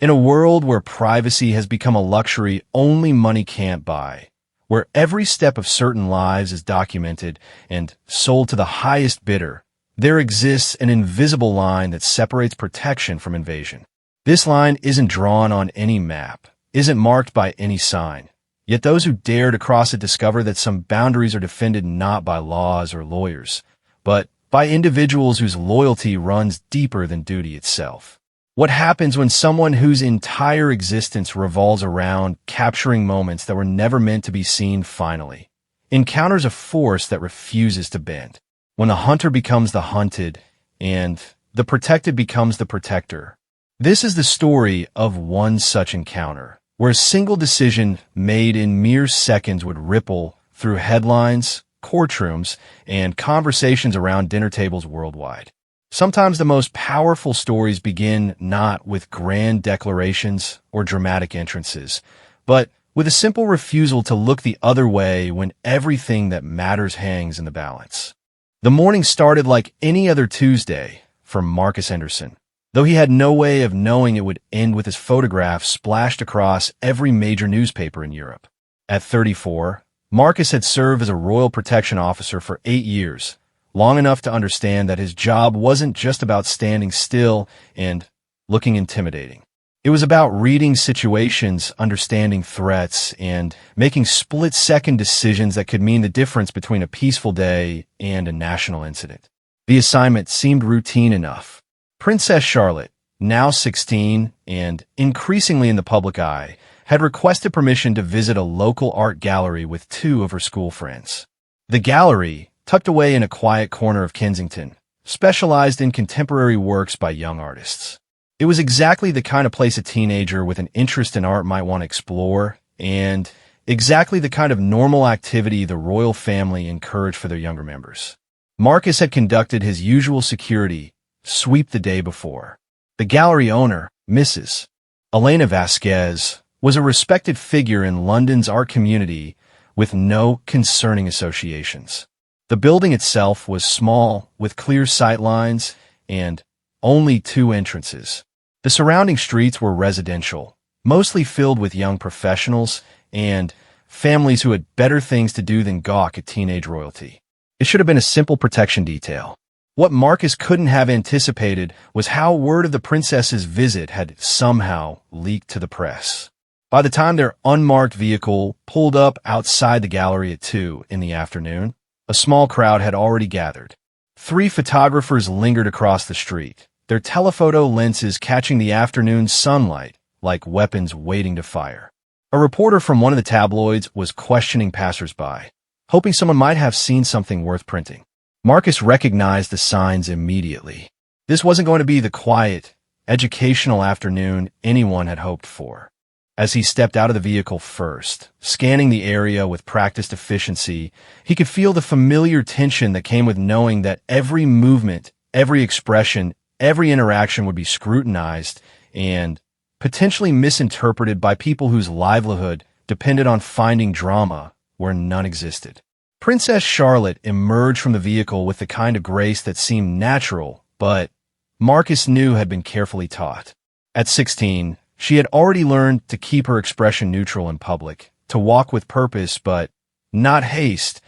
In a world where privacy has become a luxury only money can't buy, where every step of certain lives is documented and sold to the highest bidder, there exists an invisible line that separates protection from invasion. This line isn't drawn on any map, isn't marked by any sign. Yet those who dare to cross it discover that some boundaries are defended not by laws or lawyers, but by individuals whose loyalty runs deeper than duty itself. What happens when someone whose entire existence revolves around capturing moments that were never meant to be seen finally encounters a force that refuses to bend? When the hunter becomes the hunted and the protected becomes the protector. This is the story of one such encounter, where a single decision made in mere seconds would ripple through headlines, courtrooms, and conversations around dinner tables worldwide. Sometimes the most powerful stories begin not with grand declarations or dramatic entrances, but with a simple refusal to look the other way when everything that matters hangs in the balance. The morning started like any other Tuesday for Marcus Henderson, though he had no way of knowing it would end with his photograph splashed across every major newspaper in Europe. At 34, Marcus had served as a Royal Protection Officer for 8 years, long enough to understand that his job wasn't just about standing still and looking intimidating. It was about reading situations, understanding threats, and making split-second decisions that could mean the difference between a peaceful day and a national incident. The assignment seemed routine enough. Princess Charlotte, now 16 and increasingly in the public eye, had requested permission to visit a local art gallery with 2 of her school friends. The gallery, tucked away in a quiet corner of Kensington, specialized in contemporary works by young artists. It was exactly the kind of place a teenager with an interest in art might want to explore, and exactly the kind of normal activity the royal family encouraged for their younger members. Marcus had conducted his usual security sweep the day before. The gallery owner, Mrs. Elena Vasquez, was a respected figure in London's art community with no concerning associations. The building itself was small, with clear sight lines and only 2 entrances. The surrounding streets were residential, mostly filled with young professionals and families who had better things to do than gawk at teenage royalty. It should have been a simple protection detail. What Marcus couldn't have anticipated was how word of the princess's visit had somehow leaked to the press. By the time their unmarked vehicle pulled up outside the gallery at 2 in the afternoon, a small crowd had already gathered. 3 photographers lingered across the street, their telephoto lenses catching the afternoon sunlight like weapons waiting to fire. A reporter from one of the tabloids was questioning passersby, hoping someone might have seen something worth printing. Marcus recognized the signs immediately. This wasn't going to be the quiet, educational afternoon anyone had hoped for. As he stepped out of the vehicle first, scanning the area with practiced efficiency, he could feel the familiar tension that came with knowing that every movement, every expression, every interaction would be scrutinized and potentially misinterpreted by people whose livelihood depended on finding drama where none existed. Princess Charlotte emerged from the vehicle with the kind of grace that seemed natural, but Marcus knew had been carefully taught. At 16, she had already learned to keep her expression neutral in public, to walk with purpose but not haste,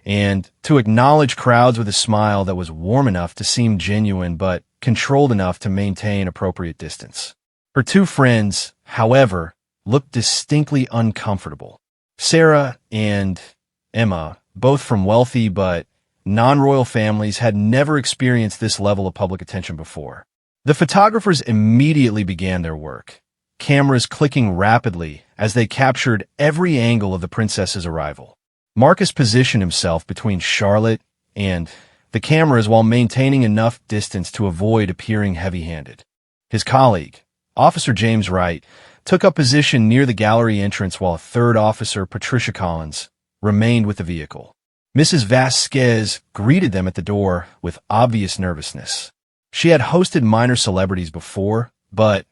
and to acknowledge crowds with a smile that was warm enough to seem genuine but controlled enough to maintain appropriate distance. Her 2 friends, however, looked distinctly uncomfortable. Sarah and Emma, both from wealthy but non-royal families, had never experienced this level of public attention before. The photographers immediately began their work, cameras clicking rapidly as they captured every angle of the princess's arrival. Marcus positioned himself between Charlotte and the cameras while maintaining enough distance to avoid appearing heavy-handed. His colleague, Officer James Wright, took up position near the gallery entrance while 3rd Officer Patricia Collins remained with the vehicle. Mrs. Vasquez greeted them at the door with obvious nervousness. She had hosted minor celebrities before, but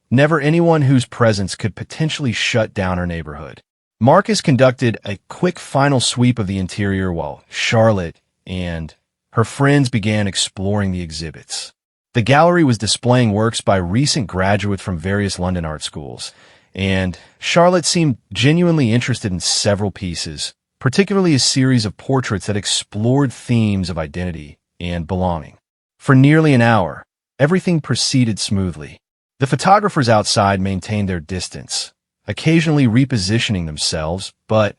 never anyone whose presence could potentially shut down her neighborhood. Marcus conducted a quick final sweep of the interior while Charlotte and her friends began exploring the exhibits. The gallery was displaying works by recent graduates from various London art schools, and Charlotte seemed genuinely interested in several pieces, particularly a series of portraits that explored themes of identity and belonging. For nearly an hour, everything proceeded smoothly. The photographers outside maintained their distance, occasionally repositioning themselves, but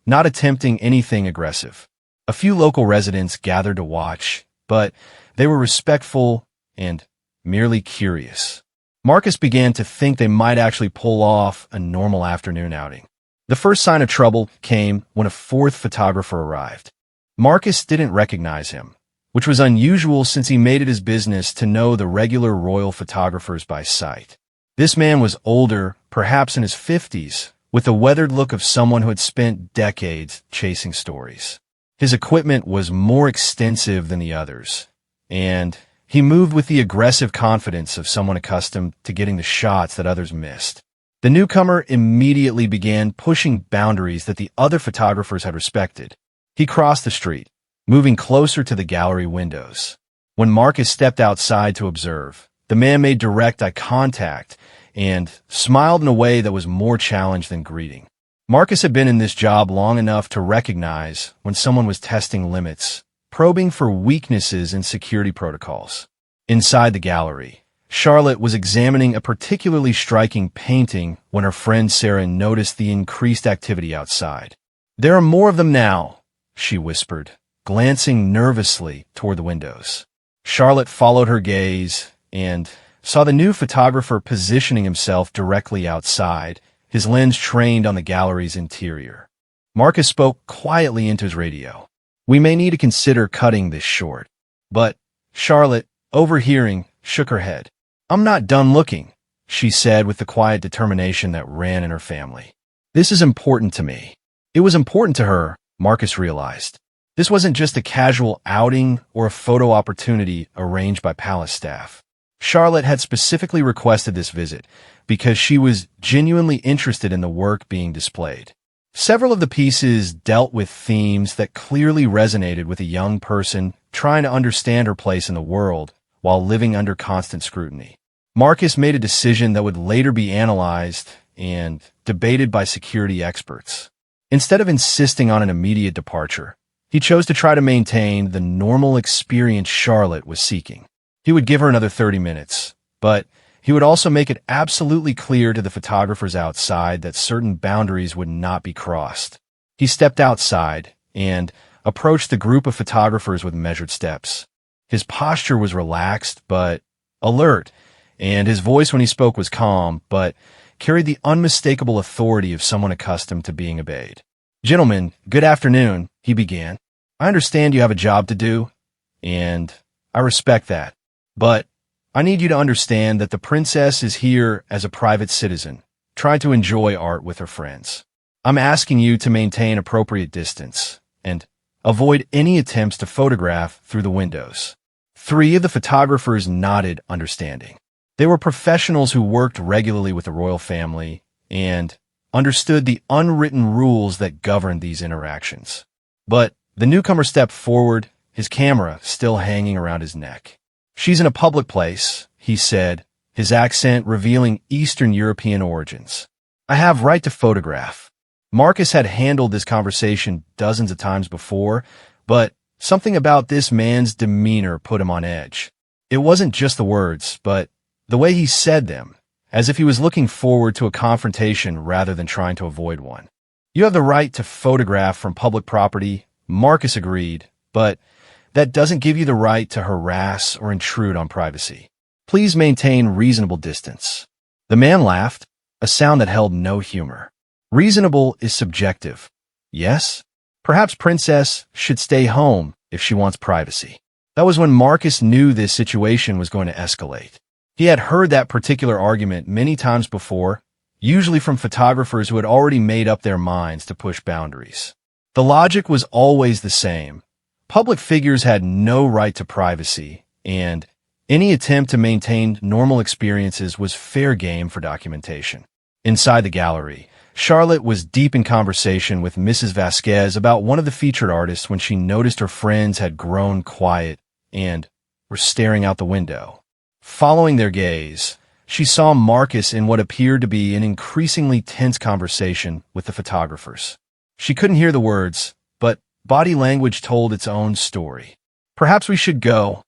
not attempting anything aggressive. A few local residents gathered to watch, but they were respectful and merely curious. Marcus began to think they might actually pull off a normal afternoon outing. The first sign of trouble came when a fourth photographer arrived. Marcus didn't recognize him, which was unusual since he made it his business to know the regular royal photographers by sight. This man was older, perhaps in his 50s, with the weathered look of someone who had spent decades chasing stories. His equipment was more extensive than the others, and he moved with the aggressive confidence of someone accustomed to getting the shots that others missed. The newcomer immediately began pushing boundaries that the other photographers had respected. He crossed the street, moving closer to the gallery windows. When Marcus stepped outside to observe, the man made direct eye contact and smiled in a way that was more challenge than greeting. Marcus had been in this job long enough to recognize when someone was testing limits, probing for weaknesses in security protocols. Inside the gallery, Charlotte was examining a particularly striking painting when her friend Sarah noticed the increased activity outside. "There are more of them now," she whispered, glancing nervously toward the windows. Charlotte followed her gaze and saw the new photographer positioning himself directly outside, his lens trained on the gallery's interior. Marcus spoke quietly into his radio. "We may need to consider cutting this short." But Charlotte, overhearing, shook her head. "I'm not done looking," she said with the quiet determination that ran in her family. "This is important to me." It was important to her, Marcus realized. This wasn't just a casual outing or a photo opportunity arranged by palace staff. Charlotte had specifically requested this visit because she was genuinely interested in the work being displayed. Several of the pieces dealt with themes that clearly resonated with a young person trying to understand her place in the world while living under constant scrutiny. Marcus made a decision that would later be analyzed and debated by security experts. Instead of insisting on an immediate departure, he chose to try to maintain the normal experience Charlotte was seeking. He would give her another 30 minutes, but he would also make it absolutely clear to the photographers outside that certain boundaries would not be crossed. He stepped outside and approached the group of photographers with measured steps. His posture was relaxed but alert, and his voice when he spoke was calm but carried the unmistakable authority of someone accustomed to being obeyed. "Gentlemen, good afternoon," he began. "I understand you have a job to do, and I respect that. But I need you to understand that the princess is here as a private citizen, trying to enjoy art with her friends. I'm asking you to maintain appropriate distance and avoid any attempts to photograph through the windows." 3 of the photographers nodded understanding. They were professionals who worked regularly with the royal family and understood the unwritten rules that governed these interactions. But the newcomer stepped forward, his camera still hanging around his neck. "She's in a public place," he said, his accent revealing Eastern European origins. "I have right to photograph." Marcus had handled this conversation dozens of times before, but something about this man's demeanor put him on edge. It wasn't just the words, but the way he said them, as if he was looking forward to a confrontation rather than trying to avoid one. "You have the right to photograph from public property," Marcus agreed, "but that doesn't give you the right to harass or intrude on privacy. Please maintain reasonable distance." The man laughed, a sound that held no humor. "Reasonable is subjective. Yes? Perhaps Princess should stay home if she wants privacy." That was when Marcus knew this situation was going to escalate. He had heard that particular argument many times before, usually from photographers who had already made up their minds to push boundaries. The logic was always the same. Public figures had no right to privacy, and any attempt to maintain normal experiences was fair game for documentation. Inside the gallery, Charlotte was deep in conversation with Mrs. Vasquez about one of the featured artists when she noticed her friends had grown quiet and were staring out the window. Following their gaze, she saw Marcus in what appeared to be an increasingly tense conversation with the photographers. She couldn't hear the words, but body language told its own story. "Perhaps we should go,"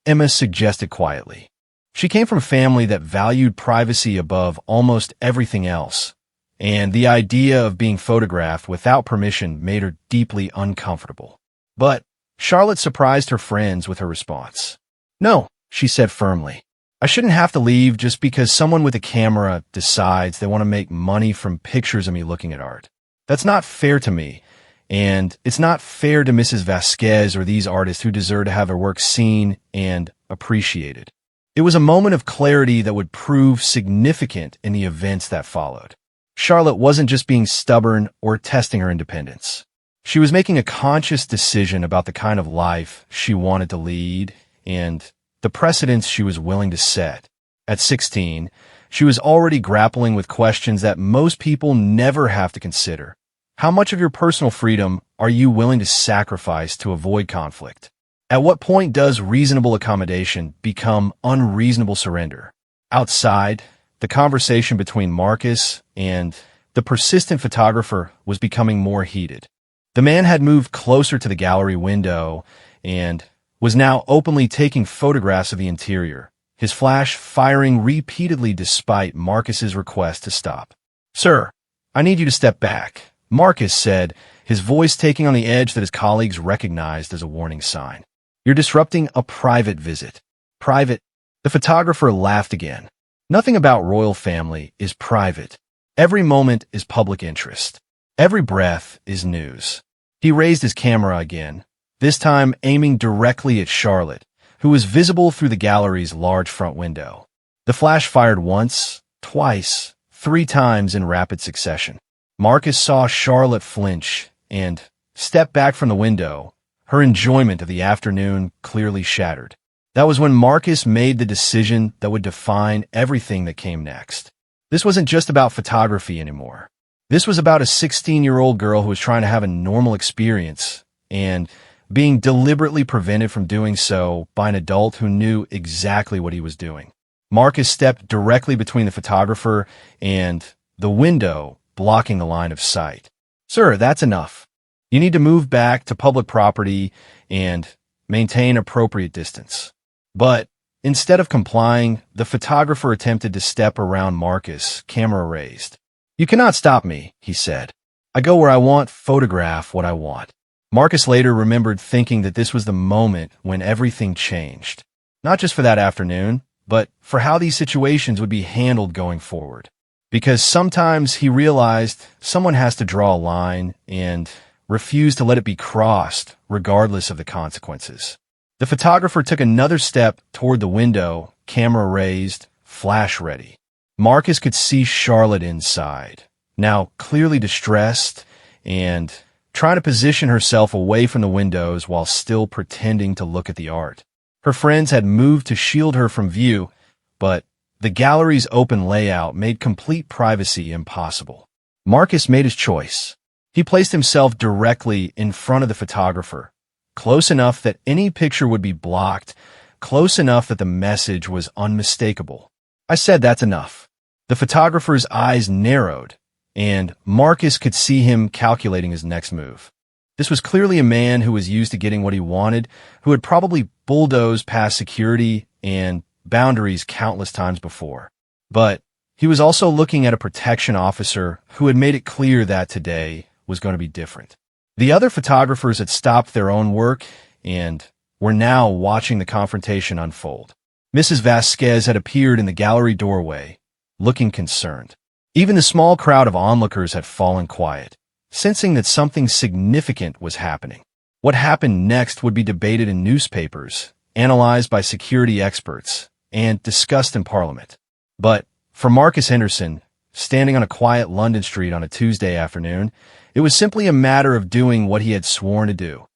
Emma suggested quietly. She came from a family that valued privacy above almost everything else, and the idea of being photographed without permission made her deeply uncomfortable. But Charlotte surprised her friends with her response. "No," she said firmly. "I shouldn't have to leave just because someone with a camera decides they want to make money from pictures of me looking at art. That's not fair to me, and it's not fair to Mrs. Vasquez or these artists who deserve to have their work seen and appreciated." It was a moment of clarity that would prove significant in the events that followed. Charlotte wasn't just being stubborn or testing her independence. She was making a conscious decision about the kind of life she wanted to lead and the precedents she was willing to set. At 16, she was already grappling with questions that most people never have to consider. How much of your personal freedom are you willing to sacrifice to avoid conflict? At what point does reasonable accommodation become unreasonable surrender? Outside, the conversation between Marcus and the persistent photographer was becoming more heated. The man had moved closer to the gallery window and was now openly taking photographs of the interior, his flash firing repeatedly despite Marcus's request to stop. "Sir, I need you to step back," Marcus said, his voice taking on the edge that his colleagues recognized as a warning sign. "You're disrupting a private visit." "Private?" The photographer laughed again. "Nothing about royal family is private. Every moment is public interest. Every breath is news." He raised his camera again, this time aiming directly at Charlotte, who was visible through the gallery's large front window. The flash fired once, twice, 3 times in rapid succession. Marcus saw Charlotte flinch and step back from the window, her enjoyment of the afternoon clearly shattered. That was when Marcus made the decision that would define everything that came next. This wasn't just about photography anymore. This was about a 16-year-old girl who was trying to have a normal experience and being deliberately prevented from doing so by an adult who knew exactly what he was doing. Marcus stepped directly between the photographer and the window, blocking the line of sight. "Sir, that's enough. You need to move back to public property and maintain appropriate distance." But instead of complying, the photographer attempted to step around Marcus, camera raised. "You cannot stop me," he said. "I go where I want, photograph what I want." Marcus later remembered thinking that this was the moment when everything changed. Not just for that afternoon, but for how these situations would be handled going forward. Because sometimes he realized someone has to draw a line and refuse to let it be crossed, regardless of the consequences. The photographer took another step toward the window, camera raised, flash ready. Marcus could see Charlotte inside, now clearly distressed and trying to position herself away from the windows while still pretending to look at the art. Her friends had moved to shield her from view, but the gallery's open layout made complete privacy impossible. Marcus made his choice. He placed himself directly in front of the photographer, close enough that any picture would be blocked, close enough that the message was unmistakable. "I said that's enough." The photographer's eyes narrowed, and Marcus could see him calculating his next move. This was clearly a man who was used to getting what he wanted, who had probably bulldozed past security and boundaries countless times before. But he was also looking at a protection officer who had made it clear that today was going to be different. The other photographers had stopped their own work and were now watching the confrontation unfold. Mrs. Vasquez had appeared in the gallery doorway, looking concerned. Even the small crowd of onlookers had fallen quiet, sensing that something significant was happening. What happened next would be debated in newspapers, analyzed by security experts, and discussed in Parliament. But for Marcus Henderson, standing on a quiet London street on a Tuesday afternoon, it was simply a matter of doing what he had sworn to do,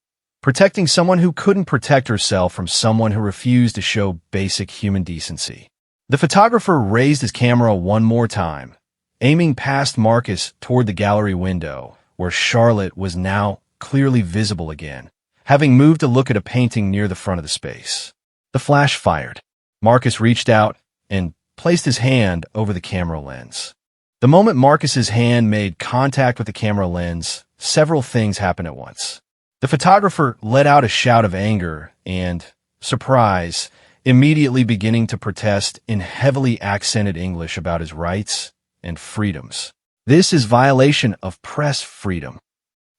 protecting someone who couldn't protect herself from someone who refused to show basic human decency. The photographer raised his camera one more time, aiming past Marcus toward the gallery window, where Charlotte was now clearly visible again, having moved to look at a painting near the front of the space. The flash fired. Marcus reached out and placed his hand over the camera lens. The moment Marcus's hand made contact with the camera lens, several things happened at once. The photographer let out a shout of anger and surprise, immediately beginning to protest in heavily accented English about his rights and freedoms. This is violation of press freedom.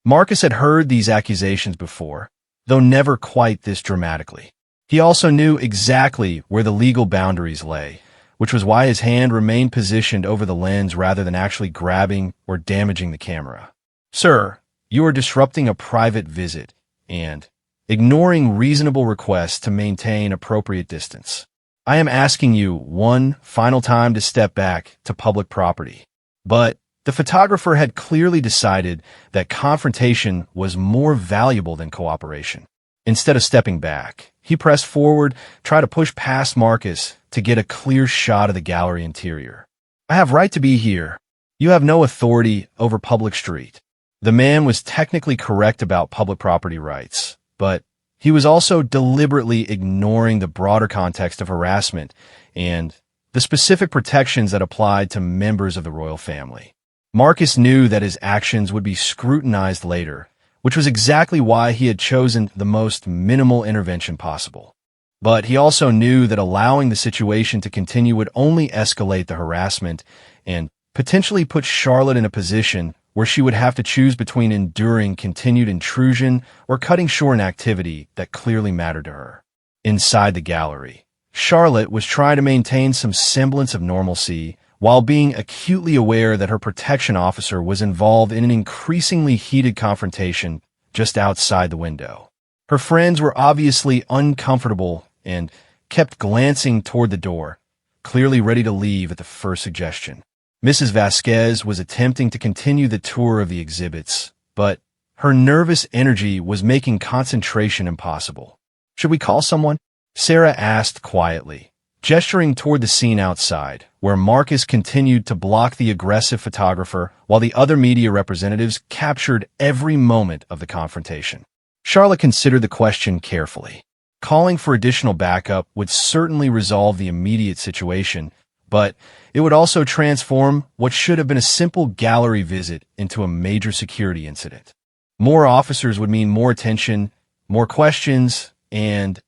Marcus had heard these accusations before, though never quite this dramatically. He also knew exactly where the legal boundaries lay, which was why his hand remained positioned over the lens rather than actually grabbing or damaging the camera. Sir, you are disrupting a private visit and ignoring reasonable requests to maintain appropriate distance. I am asking you one final time to step back to public property. But the photographer had clearly decided that confrontation was more valuable than cooperation. Instead of stepping back, he pressed forward, tried to push past Marcus to get a clear shot of the gallery interior. I have right to be here. You have no authority over public street. The man was technically correct about public property rights, but he was also deliberately ignoring the broader context of harassment and the specific protections that applied to members of the royal family. Marcus knew that his actions would be scrutinized later, which was exactly why he had chosen the most minimal intervention possible. But he also knew that allowing the situation to continue would only escalate the harassment and potentially put Charlotte in a position where she would have to choose between enduring continued intrusion or cutting short an activity that clearly mattered to her. Inside the gallery, Charlotte was trying to maintain some semblance of normalcy while being acutely aware that her protection officer was involved in an increasingly heated confrontation just outside the window. Her friends were obviously uncomfortable and kept glancing toward the door, clearly ready to leave at the first suggestion. Mrs. Vasquez was attempting to continue the tour of the exhibits, but her nervous energy was making concentration impossible. Should we call someone? Sarah asked quietly, gesturing toward the scene outside, where Marcus continued to block the aggressive photographer while the other media representatives captured every moment of the confrontation. Charlotte considered the question carefully. Calling for additional backup would certainly resolve the immediate situation, but it would also transform what should have been a simple gallery visit into a major security incident. More officers would mean more attention, more questions, and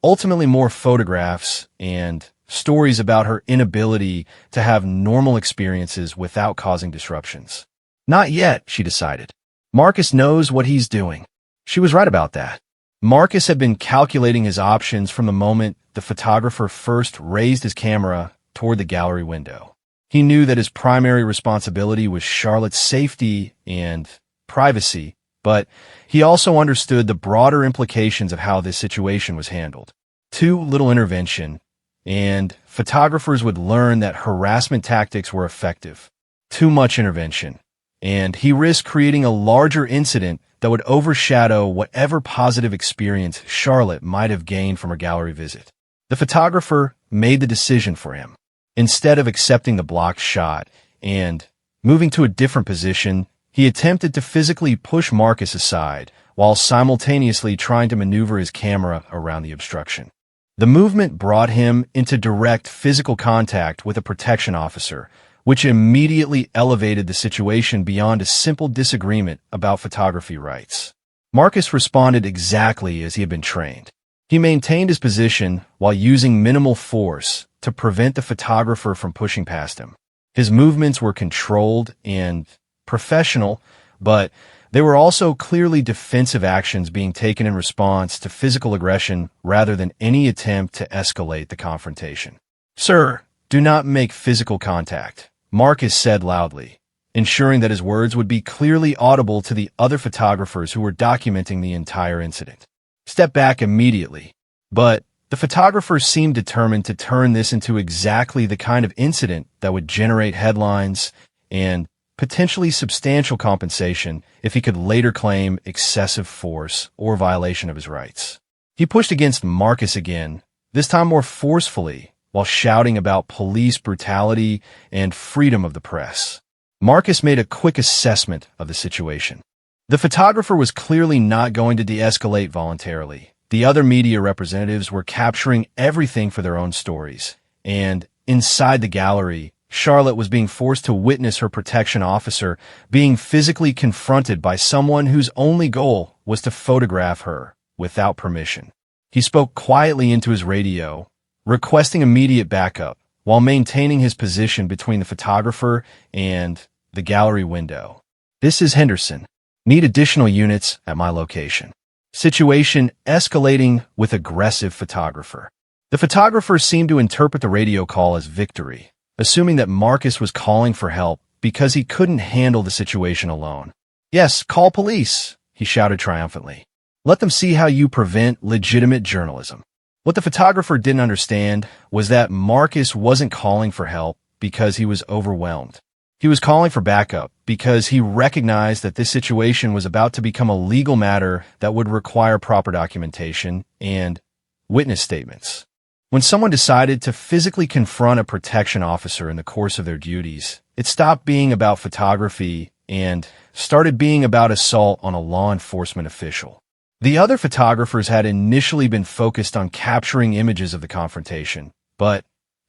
ultimately more photographs and stories about her inability to have normal experiences without causing disruptions. Not yet, she decided. Marcus knows what he's doing. She was right about that. Marcus had been calculating his options from the moment the photographer first raised his camera toward the gallery window. He knew that his primary responsibility was Charlotte's safety and privacy, but he also understood the broader implications of how this situation was handled. Too little intervention, and photographers would learn that harassment tactics were effective. Too much intervention, and he risked creating a larger incident that would overshadow whatever positive experience Charlotte might have gained from her gallery visit. The photographer made the decision for him. Instead of accepting the blocked shot and moving to a different position, he attempted to physically push Marcus aside while simultaneously trying to maneuver his camera around the obstruction. The movement brought him into direct physical contact with a protection officer, which immediately elevated the situation beyond a simple disagreement about photography rights. Marcus responded exactly as he had been trained. He maintained his position while using minimal force to prevent the photographer from pushing past him. His movements were controlled and professional, but they were also clearly defensive actions being taken in response to physical aggression rather than any attempt to escalate the confrontation. "Sir, do not make physical contact," Marcus said loudly, ensuring that his words would be clearly audible to the other photographers who were documenting the entire incident. "Step back immediately." But the photographer seemed determined to turn this into exactly the kind of incident that would generate headlines and potentially substantial compensation if he could later claim excessive force or violation of his rights. He pushed against Marcus again, this time more forcefully, while shouting about police brutality and freedom of the press. Marcus made a quick assessment of the situation. The photographer was clearly not going to de-escalate voluntarily, The other media representatives were capturing everything for their own stories. And inside the gallery, Charlotte was being forced to witness her protection officer being physically confronted by someone whose only goal was to photograph her without permission. He spoke quietly into his radio, requesting immediate backup, while maintaining his position between the photographer and the gallery window. "This is Henderson. Need additional units at my location." Situation escalating with aggressive photographer. The photographer seemed to interpret the radio call as victory, assuming that Marcus was calling for help because he couldn't handle the situation alone. "Yes, call police," he shouted triumphantly. "Let them see how you prevent legitimate journalism." What the photographer didn't understand was that Marcus wasn't calling for help because he was overwhelmed. He was calling for backup because he recognized that this situation was about to become a legal matter that would require proper documentation and witness statements. When someone decided to physically confront a protection officer in the course of their duties, it stopped being about photography and started being about assault on a law enforcement official. The other photographers had initially been focused on capturing images of the confrontation, but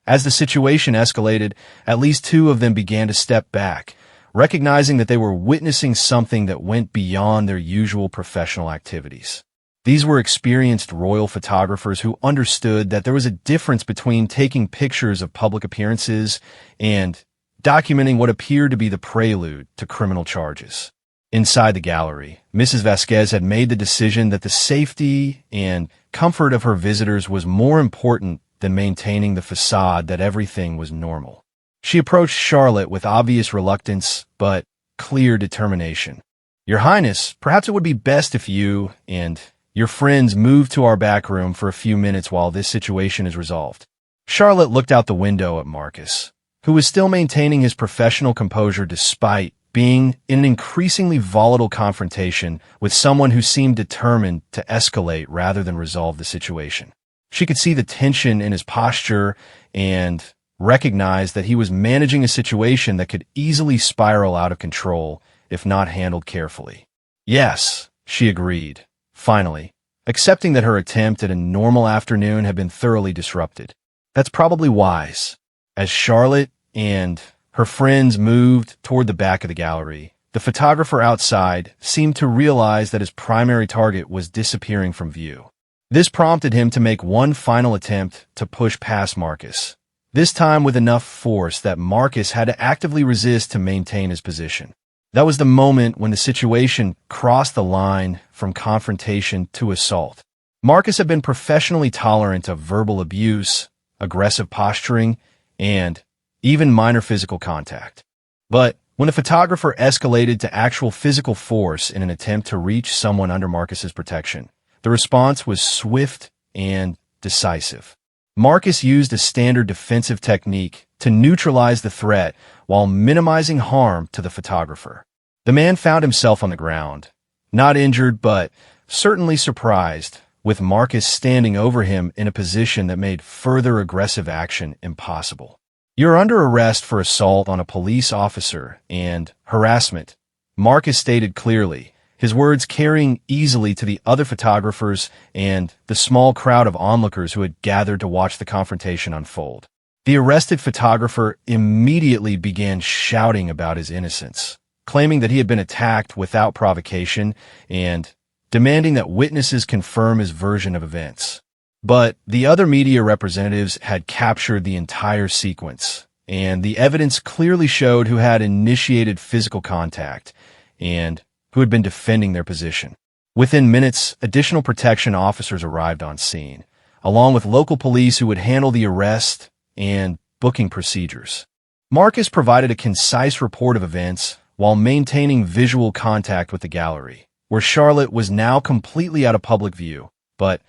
as the situation escalated, at least two of them began to step back, recognizing that they were witnessing something that went beyond their usual professional activities. These were experienced royal photographers who understood that there was a difference between taking pictures of public appearances and documenting what appeared to be the prelude to criminal charges. Inside the gallery, Mrs. Vasquez had made the decision that the safety and comfort of her visitors was more important than maintaining the facade that everything was normal. She approached Charlotte with obvious reluctance, but clear determination. "Your Highness, perhaps it would be best if you and your friends moved to our back room for a few minutes while this situation is resolved." Charlotte looked out the window at Marcus, who was still maintaining his professional composure despite being in an increasingly volatile confrontation with someone who seemed determined to escalate rather than resolve the situation. She could see the tension in his posture and recognized that he was managing a situation that could easily spiral out of control if not handled carefully. "Yes," she agreed, finally, accepting that her attempt at a normal afternoon had been thoroughly disrupted. "That's probably wise." As Charlotte and her friends moved toward the back of the gallery, the photographer outside seemed to realize that his primary target was disappearing from view. This prompted him to make one final attempt to push past Marcus, this time with enough force that Marcus had to actively resist to maintain his position. That was the moment when the situation crossed the line from confrontation to assault. Marcus had been professionally tolerant of verbal abuse, aggressive posturing, and even minor physical contact. But when the photographer escalated to actual physical force in an attempt to reach someone under Marcus's protection, the response was swift and decisive. Marcus used a standard defensive technique to neutralize the threat while minimizing harm to the photographer. The man found himself on the ground, not injured but certainly surprised, with Marcus standing over him in a position that made further aggressive action impossible. "You're under arrest for assault on a police officer and harassment," Marcus stated clearly, his words carrying easily to the other photographers and the small crowd of onlookers who had gathered to watch the confrontation unfold. The arrested photographer immediately began shouting about his innocence, claiming that he had been attacked without provocation and demanding that witnesses confirm his version of events. But the other media representatives had captured the entire sequence, and the evidence clearly showed who had initiated physical contact and who had been defending their position. Within minutes, additional protection officers arrived on scene, along with local police who would handle the arrest and booking procedures. Marcus provided a concise report of events while maintaining visual contact with the gallery, where Charlotte was now completely out of public view, but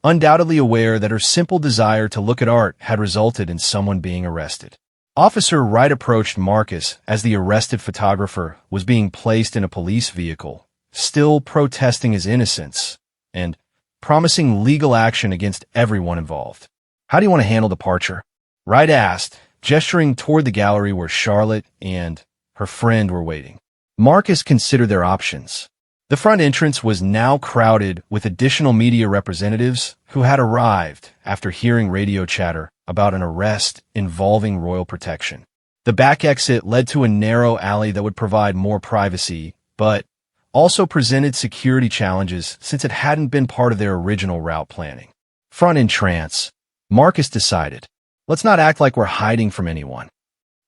undoubtedly aware that her simple desire to look at art had resulted in someone being arrested. Officer Wright approached Marcus as the arrested photographer was being placed in a police vehicle, still protesting his innocence and promising legal action against everyone involved. "How do you want to handle departure?" Wright asked, gesturing toward the gallery where Charlotte and her friend were waiting. Marcus considered their options. The front entrance was now crowded with additional media representatives who had arrived after hearing radio chatter about an arrest involving royal protection. The back exit led to a narrow alley that would provide more privacy, but also presented security challenges since it hadn't been part of their original route planning. Front entrance, Marcus decided, let's not act like we're hiding from anyone.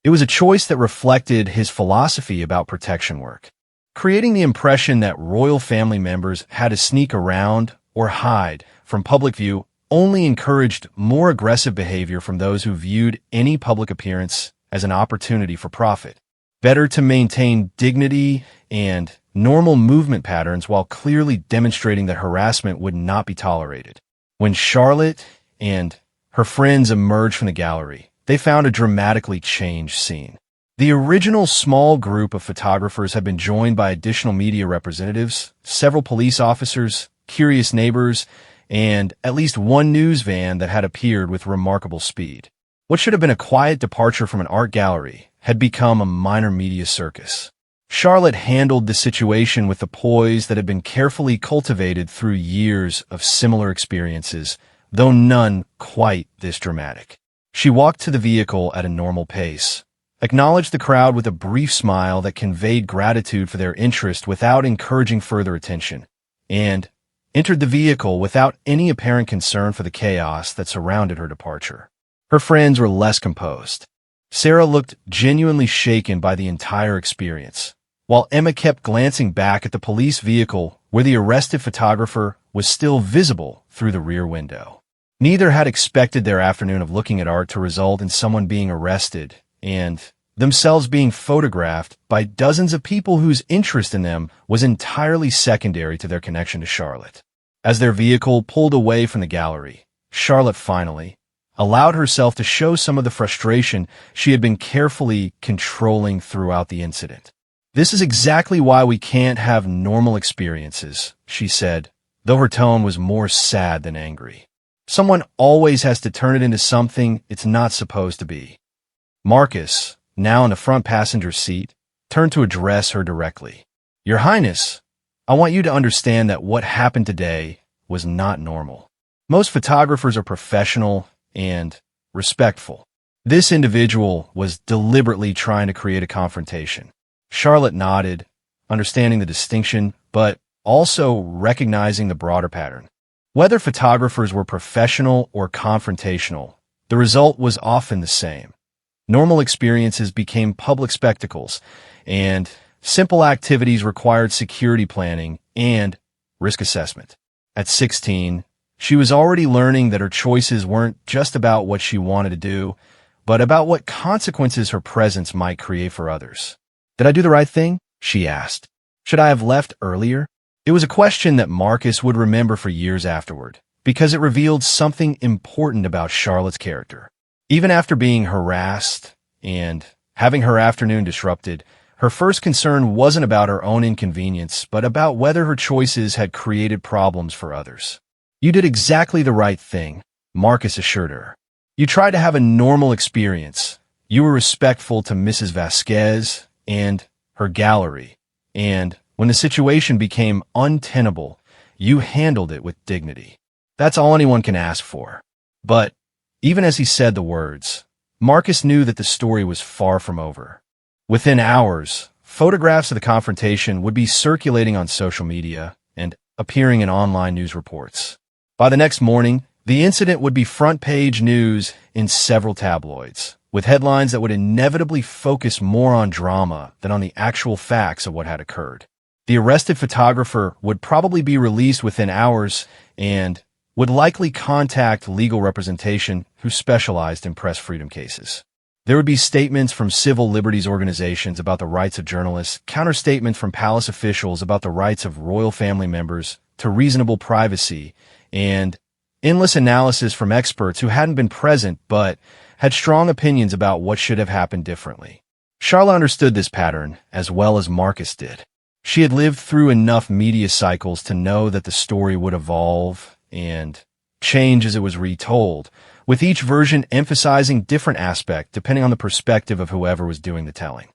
It was a choice that reflected his philosophy about protection work, creating the impression that royal family members had to sneak around or hide from public view only encouraged more aggressive behavior from those who viewed any public appearance as an opportunity for profit. Better to maintain dignity and normal movement patterns while clearly demonstrating that harassment would not be tolerated. When Charlotte and her friends emerged from the gallery, they found a dramatically changed scene. The original small group of photographers had been joined by additional media representatives, several police officers, curious neighbors, and at least one news van that had appeared with remarkable speed. What should have been a quiet departure from an art gallery had become a minor media circus. Charlotte handled the situation with the poise that had been carefully cultivated through years of similar experiences, though none quite this dramatic. She walked to the vehicle at a normal pace, acknowledged the crowd with a brief smile that conveyed gratitude for their interest without encouraging further attention, and entered the vehicle without any apparent concern for the chaos that surrounded her departure. Her friends were less composed. Sarah looked genuinely shaken by the entire experience, while Emma kept glancing back at the police vehicle where the arrested photographer was still visible through the rear window. Neither had expected their afternoon of looking at art to result in someone being arrested and themselves being photographed by dozens of people whose interest in them was entirely secondary to their connection to Charlotte. As their vehicle pulled away from the gallery, Charlotte finally allowed herself to show some of the frustration she had been carefully controlling throughout the incident. "This is exactly why we can't have normal experiences," she said, though her tone was more sad than angry. "Someone always has to turn it into something it's not supposed to be." Marcus, now in the front passenger seat, turned to address her directly. "Your Highness, I want you to understand that what happened today was not normal. Most photographers are professional and respectful. This individual was deliberately trying to create a confrontation." Charlotte nodded, understanding the distinction, but also recognizing the broader pattern. Whether photographers were professional or confrontational, the result was often the same. Normal experiences became public spectacles, and simple activities required security planning and risk assessment. At 16, she was already learning that her choices weren't just about what she wanted to do, but about what consequences her presence might create for others. "Did I do the right thing?" she asked. "Should I have left earlier?" It was a question that Marcus would remember for years afterward, because it revealed something important about Charlotte's character. Even after being harassed and having her afternoon disrupted, her first concern wasn't about her own inconvenience, but about whether her choices had created problems for others. "You did exactly the right thing," Marcus assured her. "You tried to have a normal experience. You were respectful to Mrs. Vasquez and her gallery, and when the situation became untenable, you handled it with dignity. That's all anyone can ask for." But even as he said the words, Marcus knew that the story was far from over. Within hours, photographs of the confrontation would be circulating on social media and appearing in online news reports. By the next morning, the incident would be front-page news in several tabloids, with headlines that would inevitably focus more on drama than on the actual facts of what had occurred. The arrested photographer would probably be released within hours and would likely contact legal representation who specialized in press freedom cases. There would be statements from civil liberties organizations about the rights of journalists, counter-statements from palace officials about the rights of royal family members to reasonable privacy, and endless analysis from experts who hadn't been present but had strong opinions about what should have happened differently. Charlotte understood this pattern as well as Marcus did. She had lived through enough media cycles to know that the story would evolve and change as it was retold, with each version emphasizing different aspects depending on the perspective of whoever was doing the telling.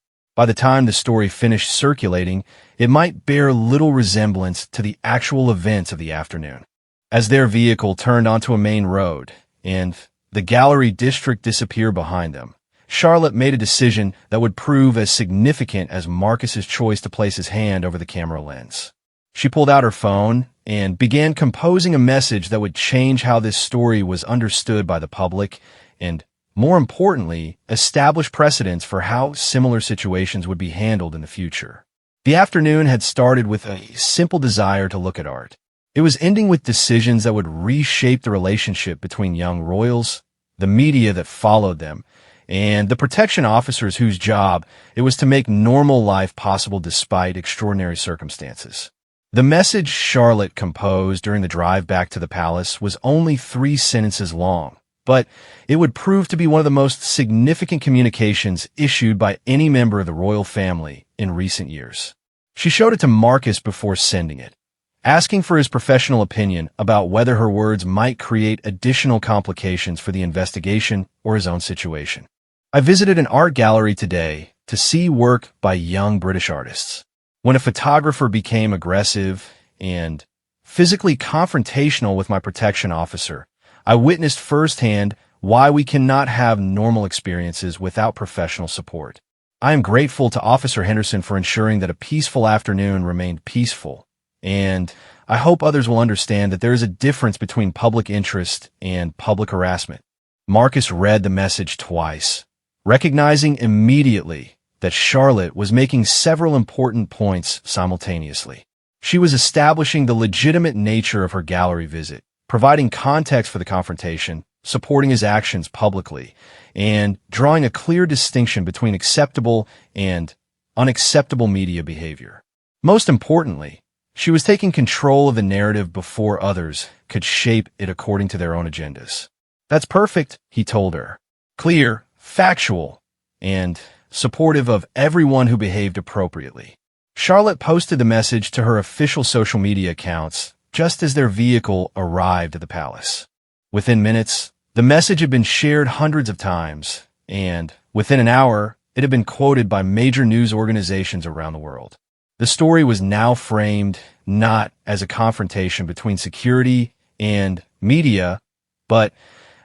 By the time the story finished circulating, it might bear little resemblance to the actual events of the afternoon. As their vehicle turned onto a main road, and the gallery district disappeared behind them, Charlotte made a decision that would prove as significant as Marcus's choice to place his hand over the camera lens. She pulled out her phone and began composing a message that would change how this story was understood by the public and, more importantly, establish precedents for how similar situations would be handled in the future. The afternoon had started with a simple desire to look at art. It was ending with decisions that would reshape the relationship between young royals, the media that followed them, and the protection officers whose job it was to make normal life possible despite extraordinary circumstances. The message Charlotte composed during the drive back to the palace was only 3 sentences long, but it would prove to be one of the most significant communications issued by any member of the royal family in recent years. She showed it to Marcus before sending it, asking for his professional opinion about whether her words might create additional complications for the investigation or his own situation. I visited an art gallery today to see work by young British artists. When a photographer became aggressive and physically confrontational with my protection officer, I witnessed firsthand why we cannot have normal experiences without professional support. I am grateful to Officer Henderson for ensuring that a peaceful afternoon remained peaceful, and I hope others will understand that there is a difference between public interest and public harassment. Marcus read the message twice, recognizing immediately that Charlotte was making several important points simultaneously. She was establishing the legitimate nature of her gallery visit, providing context for the confrontation, supporting his actions publicly, and drawing a clear distinction between acceptable and unacceptable media behavior. Most importantly, she was taking control of the narrative before others could shape it according to their own agendas. "That's perfect," he told her. "Clear, factual, and supportive of everyone who behaved appropriately." Charlotte posted the message to her official social media accounts just as their vehicle arrived at the palace. Within minutes, the message had been shared hundreds of times, and within an hour, it had been quoted by major news organizations around the world. The story was now framed not as a confrontation between security and media, but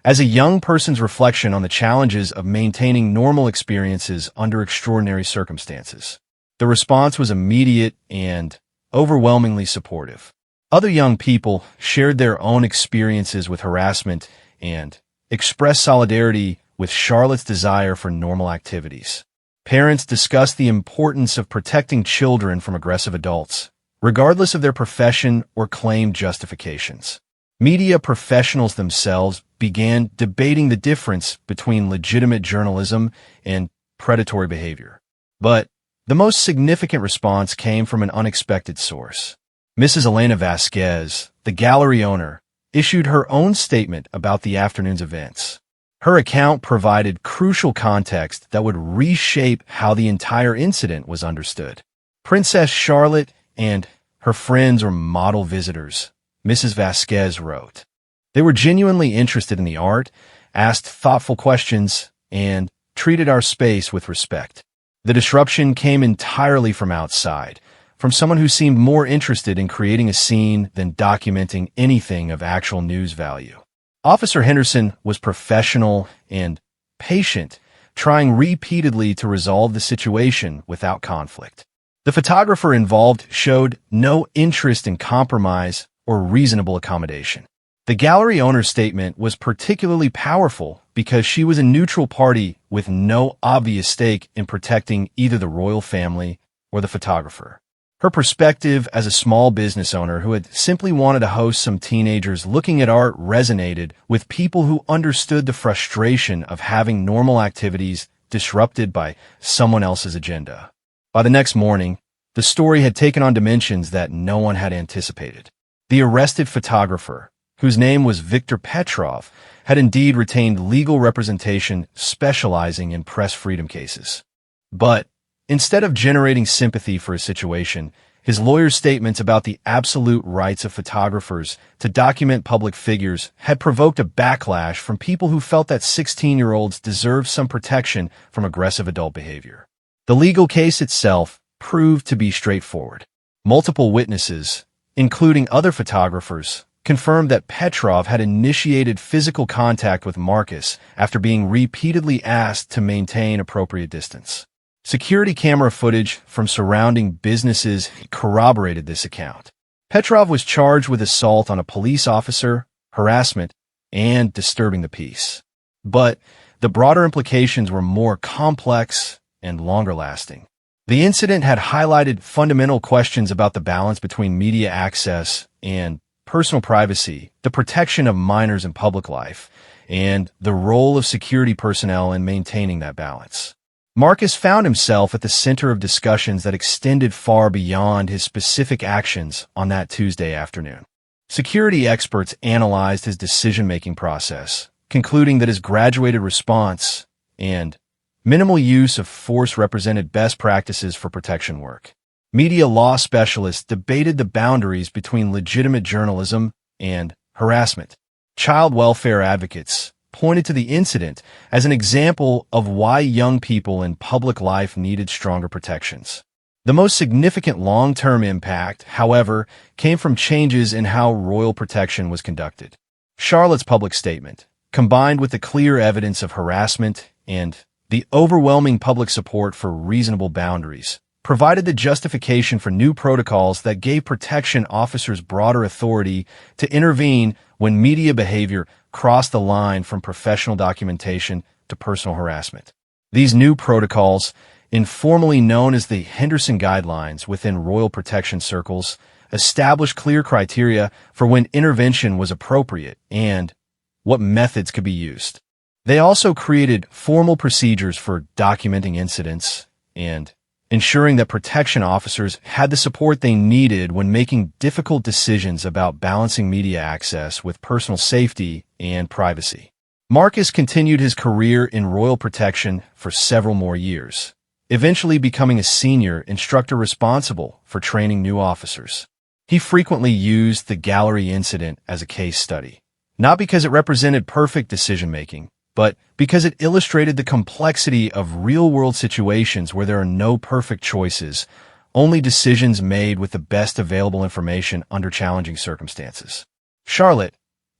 as a young person's reflection on the challenges of maintaining normal experiences under extraordinary circumstances. The response was immediate and overwhelmingly supportive. Other young people shared their own experiences with harassment and expressed solidarity with Charlotte's desire for normal activities. Parents discussed the importance of protecting children from aggressive adults, regardless of their profession or claimed justifications. Media professionals themselves began debating the difference between legitimate journalism and predatory behavior. But the most significant response came from an unexpected source. Mrs. Elena Vasquez, the gallery owner, issued her own statement about the afternoon's events. Her account provided crucial context that would reshape how the entire incident was understood. Princess Charlotte and her friends were model visitors, Mrs. Vasquez wrote. They were genuinely interested in the art, asked thoughtful questions, and treated our space with respect. The disruption came entirely from outside, from someone who seemed more interested in creating a scene than documenting anything of actual news value. Officer Henderson was professional and patient, trying repeatedly to resolve the situation without conflict. The photographer involved showed no interest in compromise or reasonable accommodation. The gallery owner's statement was particularly powerful because she was a neutral party with no obvious stake in protecting either the royal family or the photographer. Her perspective as a small business owner who had simply wanted to host some teenagers looking at art resonated with people who understood the frustration of having normal activities disrupted by someone else's agenda. By the next morning, the story had taken on dimensions that no one had anticipated. The arrested photographer, whose name was Viktor Petrov, had indeed retained legal representation specializing in press freedom cases. But instead of generating sympathy for his situation, his lawyer's statements about the absolute rights of photographers to document public figures had provoked a backlash from people who felt that 16-year-olds deserved some protection from aggressive adult behavior. The legal case itself proved to be straightforward. Multiple witnesses, including other photographers, confirmed that Petrov had initiated physical contact with Marcus after being repeatedly asked to maintain appropriate distance. Security camera footage from surrounding businesses corroborated this account. Petrov was charged with assault on a police officer, harassment, and disturbing the peace. But the broader implications were more complex and longer-lasting. The incident had highlighted fundamental questions about the balance between media access and personal privacy, the protection of minors in public life, and the role of security personnel in maintaining that balance. Marcus found himself at the center of discussions that extended far beyond his specific actions on that Tuesday afternoon. Security experts analyzed his decision-making process, concluding that his graduated response and minimal use of force represented best practices for protection work. Media law specialists debated the boundaries between legitimate journalism and harassment. Child welfare advocates pointed to the incident as an example of why young people in public life needed stronger protections. The most significant long-term impact, however, came from changes in how royal protection was conducted. Charlotte's public statement, combined with the clear evidence of harassment and the overwhelming public support for reasonable boundaries, provided the justification for new protocols that gave protection officers broader authority to intervene when media behavior crossed the line from professional documentation to personal harassment. These new protocols, informally known as the Henderson Guidelines within royal protection circles, established clear criteria for when intervention was appropriate and what methods could be used. They also created formal procedures for documenting incidents and ensuring that protection officers had the support they needed when making difficult decisions about balancing media access with personal safety and privacy. Marcus continued his career in royal protection for several more years, eventually becoming a senior instructor responsible for training new officers. He frequently used the gallery incident as a case study, not because it represented perfect decision-making, but because it illustrated the complexity of real-world situations where there are no perfect choices, only decisions made with the best available information under challenging circumstances. Charlotte,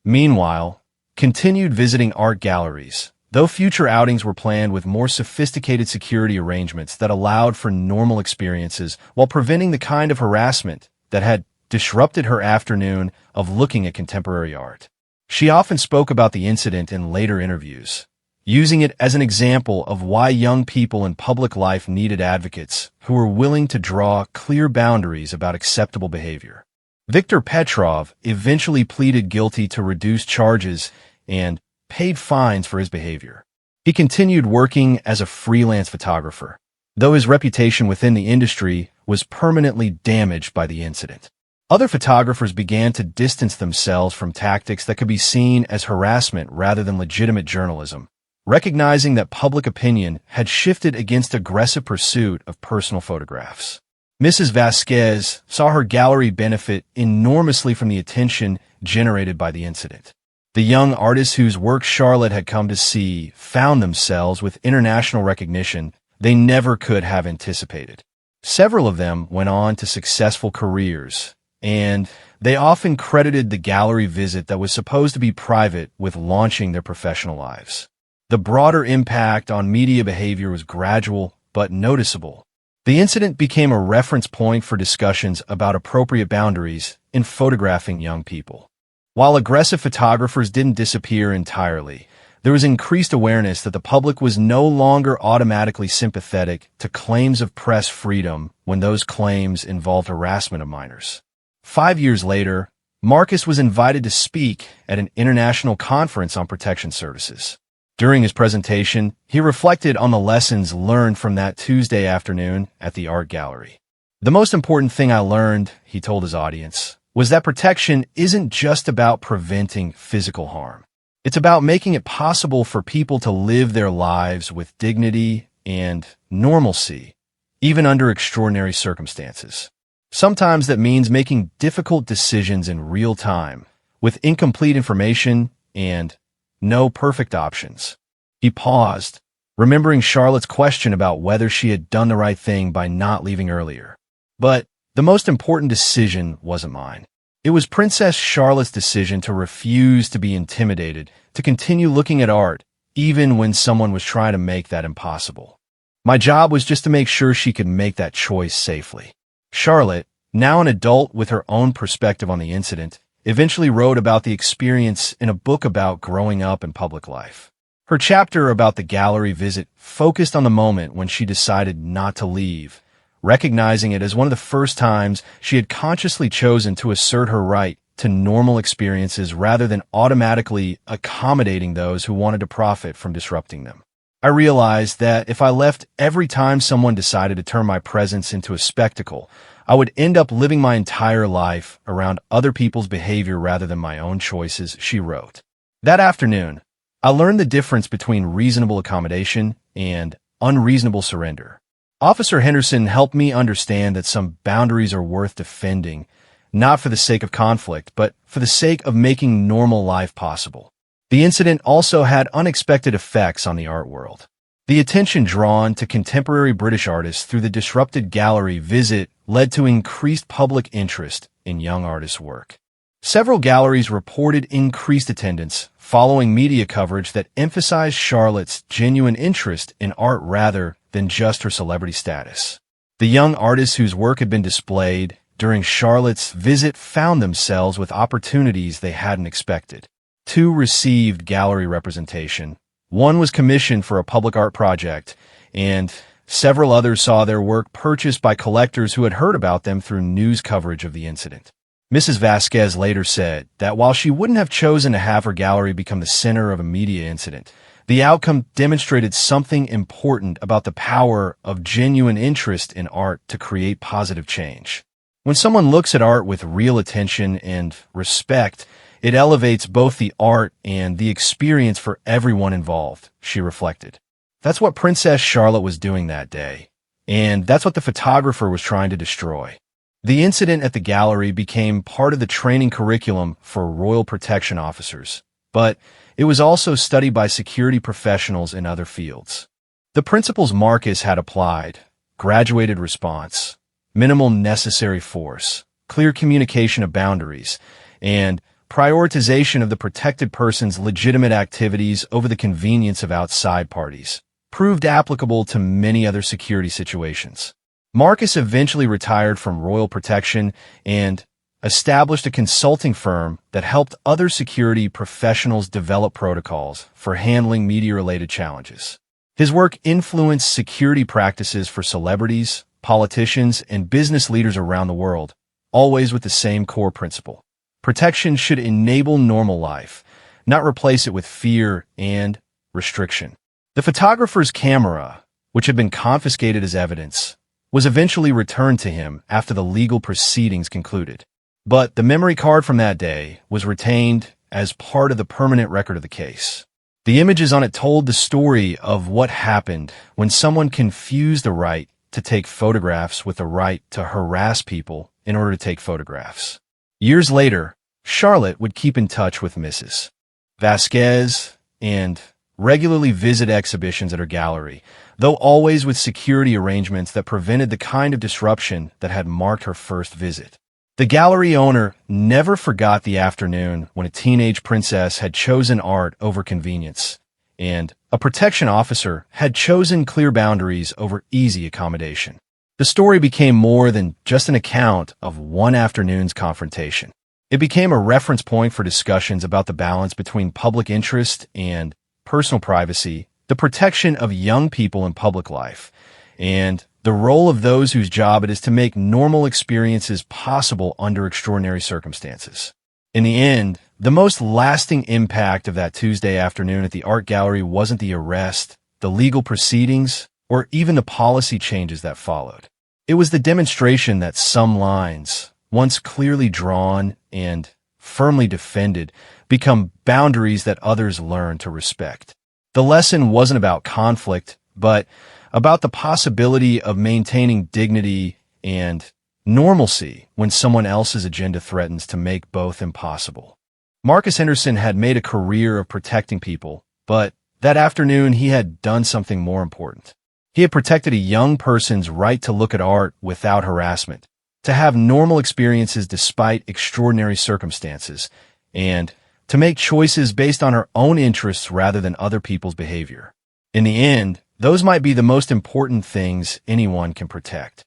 meanwhile, continued visiting art galleries, though future outings were planned with more sophisticated security arrangements that allowed for normal experiences while preventing the kind of harassment that had disrupted her afternoon of looking at contemporary art. She often spoke about the incident in later interviews, using it as an example of why young people in public life needed advocates who were willing to draw clear boundaries about acceptable behavior. Viktor Petrov eventually pleaded guilty to reduced charges and paid fines for his behavior. He continued working as a freelance photographer, though his reputation within the industry was permanently damaged by the incident. Other photographers began to distance themselves from tactics that could be seen as harassment rather than legitimate journalism, recognizing that public opinion had shifted against aggressive pursuit of personal photographs. Mrs. Vasquez saw her gallery benefit enormously from the attention generated by the incident. The young artists whose work Charlotte had come to see found themselves with international recognition they never could have anticipated. Several of them went on to successful careers, and they often credited the gallery visit that was supposed to be private with launching their professional lives. The broader impact on media behavior was gradual but noticeable. The incident became a reference point for discussions about appropriate boundaries in photographing young people. While aggressive photographers didn't disappear entirely, there was increased awareness that the public was no longer automatically sympathetic to claims of press freedom when those claims involved harassment of minors. 5 years later, Marcus was invited to speak at an international conference on protection services. During his presentation, he reflected on the lessons learned from that Tuesday afternoon at the art gallery. The most important thing I learned, he told his audience, was that protection isn't just about preventing physical harm. It's about making it possible for people to live their lives with dignity and normalcy, even under extraordinary circumstances. Sometimes that means making difficult decisions in real time, with incomplete information and no perfect options. He paused, remembering Charlotte's question about whether she had done the right thing by not leaving earlier. But the most important decision wasn't mine. It was Princess Charlotte's decision to refuse to be intimidated, to continue looking at art, even when someone was trying to make that impossible. My job was just to make sure she could make that choice safely. Charlotte, now an adult with her own perspective on the incident, eventually wrote about the experience in a book about growing up in public life. Her chapter about the gallery visit focused on the moment when she decided not to leave, recognizing it as one of the first times she had consciously chosen to assert her right to normal experiences rather than automatically accommodating those who wanted to profit from disrupting them. I realized that if I left every time someone decided to turn my presence into a spectacle, I would end up living my entire life around other people's behavior rather than my own choices, she wrote. That afternoon, I learned the difference between reasonable accommodation and unreasonable surrender. Officer Henderson helped me understand that some boundaries are worth defending, not for the sake of conflict, but for the sake of making normal life possible. The incident also had unexpected effects on the art world. The attention drawn to contemporary British artists through the disrupted gallery visit led to increased public interest in young artists' work. Several galleries reported increased attendance following media coverage that emphasized Charlotte's genuine interest in art rather than just her celebrity status. The young artists whose work had been displayed during Charlotte's visit found themselves with opportunities they hadn't expected. 2 received gallery representation. 1 was commissioned for a public art project, and several others saw their work purchased by collectors who had heard about them through news coverage of the incident. Mrs. Vasquez later said that while she wouldn't have chosen to have her gallery become the center of a media incident, the outcome demonstrated something important about the power of genuine interest in art to create positive change. When someone looks at art with real attention and respect, it elevates both the art and the experience for everyone involved, she reflected. That's what Princess Charlotte was doing that day, and that's what the photographer was trying to destroy. The incident at the gallery became part of the training curriculum for royal protection officers, but it was also studied by security professionals in other fields. The principles Marcus had applied: graduated response, minimal necessary force, clear communication of boundaries, and prioritization of the protected person's legitimate activities over the convenience of outside parties, proved applicable to many other security situations. Marcus eventually retired from royal protection and established a consulting firm that helped other security professionals develop protocols for handling media-related challenges. His work influenced security practices for celebrities, politicians, and business leaders around the world, always with the same core principle. Protection should enable normal life, not replace it with fear and restriction. The photographer's camera, which had been confiscated as evidence, was eventually returned to him after the legal proceedings concluded. But the memory card from that day was retained as part of the permanent record of the case. The images on it told the story of what happened when someone confused the right to take photographs with the right to harass people in order to take photographs. Years later, Charlotte would keep in touch with Mrs. Vasquez and regularly visit exhibitions at her gallery, though always with security arrangements that prevented the kind of disruption that had marked her first visit. The gallery owner never forgot the afternoon when a teenage princess had chosen art over convenience, and a protection officer had chosen clear boundaries over easy accommodation. The story became more than just an account of one afternoon's confrontation. It became a reference point for discussions about the balance between public interest and personal privacy, the protection of young people in public life, and the role of those whose job it is to make normal experiences possible under extraordinary circumstances. In the end, the most lasting impact of that Tuesday afternoon at the art gallery wasn't the arrest, the legal proceedings, or even the policy changes that followed. It was the demonstration that some lines, once clearly drawn and firmly defended, become boundaries that others learn to respect. The lesson wasn't about conflict, but about the possibility of maintaining dignity and normalcy when someone else's agenda threatens to make both impossible. Marcus Henderson had made a career of protecting people, but That afternoon, he had done something more important. He had protected a young person's right to look at art without harassment, to have normal experiences despite extraordinary circumstances, and to make choices based on her own interests rather than other people's behavior. In the end, those might be the most important things anyone can protect.